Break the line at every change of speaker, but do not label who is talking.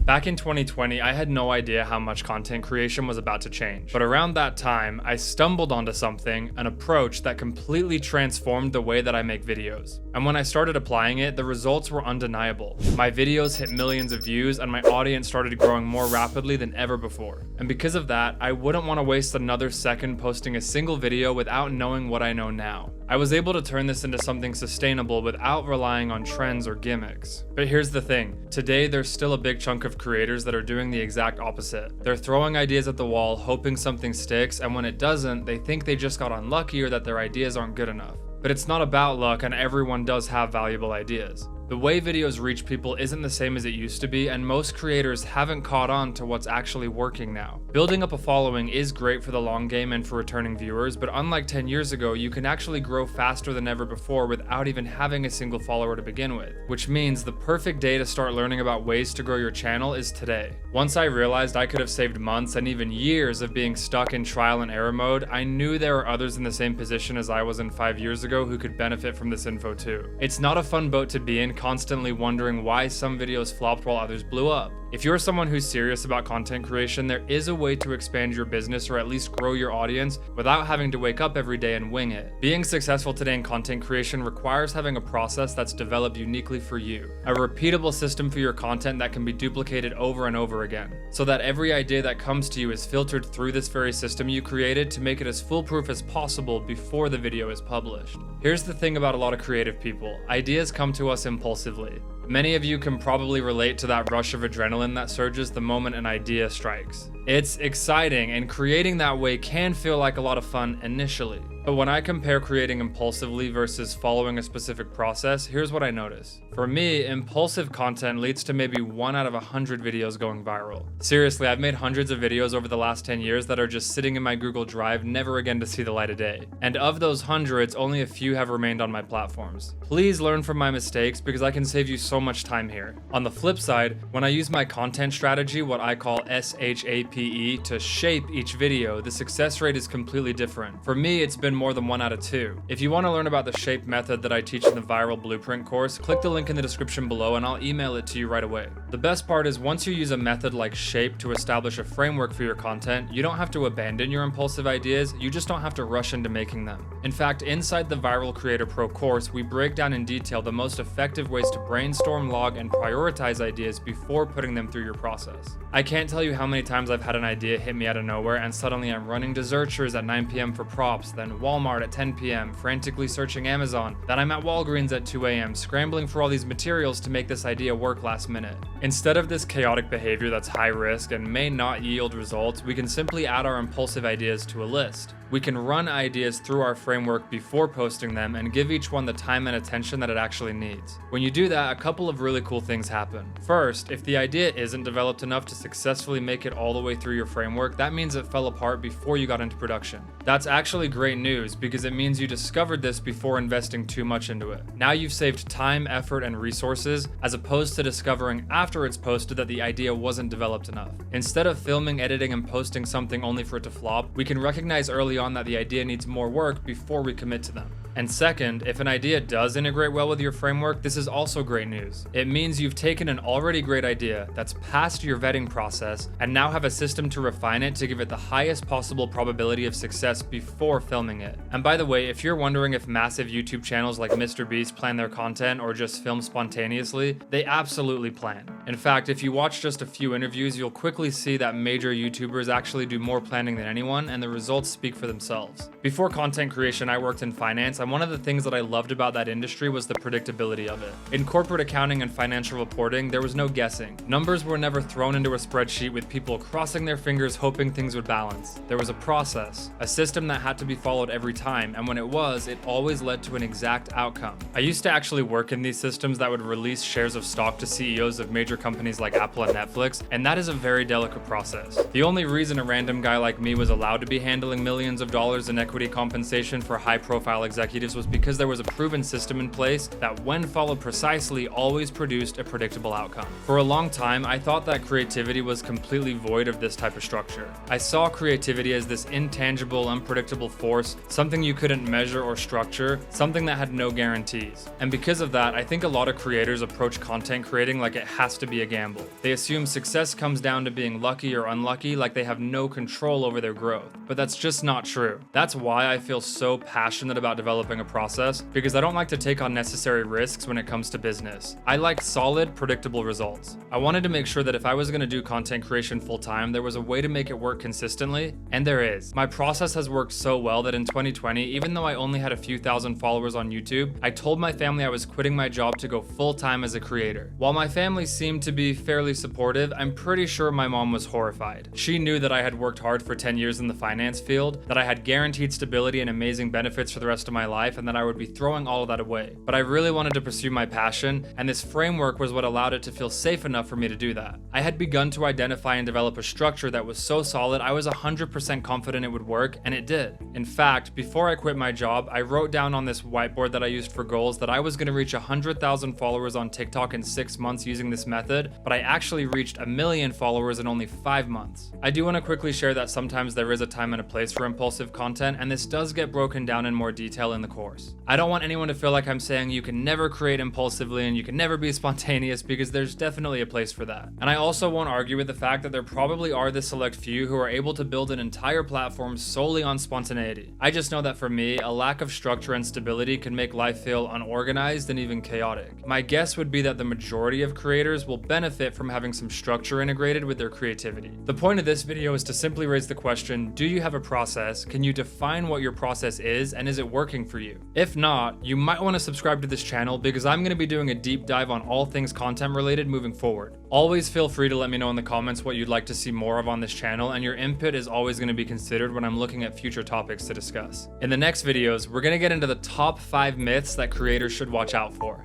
Back in 2020, I had no idea how much content creation was about to change. But around that time, I stumbled onto something, an approach that completely transformed the way that I make videos. And when I started applying it, the results were undeniable. My videos hit millions of views and my audience started growing more rapidly than ever before. And because of that, I wouldn't want to waste another second posting a single video without knowing what I know now. I was able to turn this into something sustainable without relying on trends or gimmicks. But here's the thing, today there's still a big chunk of creators that are doing the exact opposite. They're throwing ideas at the wall, hoping something sticks, and when it doesn't, they think they just got unlucky or that their ideas aren't good enough. But it's not about luck, and everyone does have valuable ideas. The way videos reach people isn't the same as it used to be, and most creators haven't caught on to what's actually working now. Building up a following is great for the long game and for returning viewers, but unlike 10 years ago, you can actually grow faster than ever before without even having a single follower to begin with. Which means the perfect day to start learning about ways to grow your channel is today. Once I realized I could have saved months and even years of being stuck in trial and error mode, I knew there were others in the same position as I was in 5 years ago who could benefit from this info too. It's not a fun boat to be in, constantly wondering why some videos flopped while others blew up. If you're someone who's serious about content creation, there is a way to expand your business or at least grow your audience without having to wake up every day and wing it. Being successful today in content creation requires having a process that's developed uniquely for you. A repeatable system for your content that can be duplicated over and over again, so that every idea that comes to you is filtered through this very system you created to make it as foolproof as possible before the video is published. Here's the thing about a lot of creative people, ideas come to us impulsively. Many of you can probably relate to that rush of adrenaline that surges the moment an idea strikes. It's exciting, and creating that way can feel like a lot of fun initially. But when I compare creating impulsively versus following a specific process, here's what I notice. For me, impulsive content leads to maybe 1 out of 100 videos going viral. Seriously, I've made hundreds of videos over the last 10 years that are just sitting in my Google Drive, never again to see the light of day. And of those hundreds, only a few have remained on my platforms. Please learn from my mistakes because I can save you so much time here. On the flip side, when I use my content strategy, what I call SHAPE, to shape each video, the success rate is completely different. For me, it's been more than 1 out of 2. If you want to learn about the shape method that I teach in the Viral Blueprint course, click the link in the description below and I'll email it to you right away. The best part is once you use a method like shape to establish a framework for your content, you don't have to abandon your impulsive ideas, you just don't have to rush into making them. In fact, inside the Viral Creator Pro course, we break down in detail the most effective ways to brainstorm, log, and prioritize ideas before putting them through your process. I can't tell you how many times I've had an idea hit me out of nowhere and suddenly I'm running to Zerchers at 9 p.m. for props, then Walmart at 10 p.m., frantically searching Amazon, then I'm at Walgreens at 2 a.m., scrambling for all these materials to make this idea work last minute. Instead of this chaotic behavior that's high risk and may not yield results, we can simply add our impulsive ideas to a list. We can run ideas through our framework before posting them and give each one the time and attention that it actually needs. When you do that, a couple of really cool things happen. First, if the idea isn't developed enough to successfully make it all the way through your framework, that means it fell apart before you got into production. That's actually great news because it means you discovered this before investing too much into it. Now you've saved time, effort, and resources as opposed to discovering after it's posted that the idea wasn't developed enough. Instead of filming, editing, and posting something only for it to flop, we can recognize early on that the idea needs more work before we commit to them. And second, if an idea does integrate well with your framework, this is also great news. It means you've taken an already great idea that's passed your vetting process and now have a system to refine it to give it the highest possible probability of success before filming it. And by the way, if you're wondering if massive YouTube channels like MrBeast plan their content or just film spontaneously, they absolutely plan. In fact, if you watch just a few interviews, you'll quickly see that major YouTubers actually do more planning than anyone, and the results speak for themselves. Before content creation, I worked in finance, and one of the things that I loved about that industry was the predictability of it. In corporate accounting and financial reporting, there was no guessing. Numbers were never thrown into a spreadsheet with people crossing their fingers hoping things would balance. There was a process, a system that had to be followed every time, and when it was, it always led to an exact outcome. I used to actually work in these systems that would release shares of stock to CEOs of major companies like Apple and Netflix, and that is a very delicate process. The only reason a random guy like me was allowed to be handling millions of dollars in equity compensation for high-profile executives was because there was a proven system in place that, when followed precisely, always produced a predictable outcome. For a long time, I thought that creativity was completely void of this type of structure. I saw creativity as this intangible, unpredictable force, something you couldn't measure or structure, something that had no guarantees. And because of that, I think a lot of creators approach content creating like it has to be a gamble. They assume success comes down to being lucky or unlucky, like they have no control over their growth. But that's just not true. That's why I feel so passionate about developing a process, because I don't like to take unnecessary risks when it comes to business. I like solid, predictable results. I wanted to make sure that if I was going to do content creation full time, there was a way to make it work consistently, and there is. My process has worked so well that in 2020, even though I only had a few thousand followers on YouTube, I told my family I was quitting my job to go full time as a creator. While my family seemed to be fairly supportive, I'm pretty sure my mom was horrified. She knew that I had worked hard for 10 years in the finance field, that I had guaranteed stability and amazing benefits for the rest of my life, and that I would be throwing all of that away. But I really wanted to pursue my passion, and this framework was what allowed it to feel safe enough for me to do that. I had begun to identify and develop a structure that was so solid I was 100% confident it would work, and it did. In fact, before I quit my job, I wrote down on this whiteboard that I used for goals that I was going to reach 100,000 followers on TikTok in 6 months using this method, but I actually reached 1 million followers in only 5 months. I do want to quickly share that sometimes there is a time and a place for impulsive content, and this does get broken down in more detail in the course. I don't want anyone to feel like I'm saying you can never create impulsively and you can never be spontaneous, because there's definitely a place for that. And I also won't argue with the fact that there probably are the select few who are able to build an entire platform solely on spontaneity. I just know that for me, a lack of structure and stability can make life feel unorganized and even chaotic. My guess would be that the majority of creators will benefit from having some structure integrated with their creativity. The point of this video is to simply raise the question, do you have a process? Can you define what your process is, and is it working for you? If not, you might want to subscribe to this channel, because I'm going to be doing a deep dive on all things content related moving forward. Always feel free to let me know in the comments what you'd like to see more of on this channel, and your input is always going to be considered when I'm looking at future topics to discuss. In the next videos, we're going to get into the top 5 myths that creators should watch out for.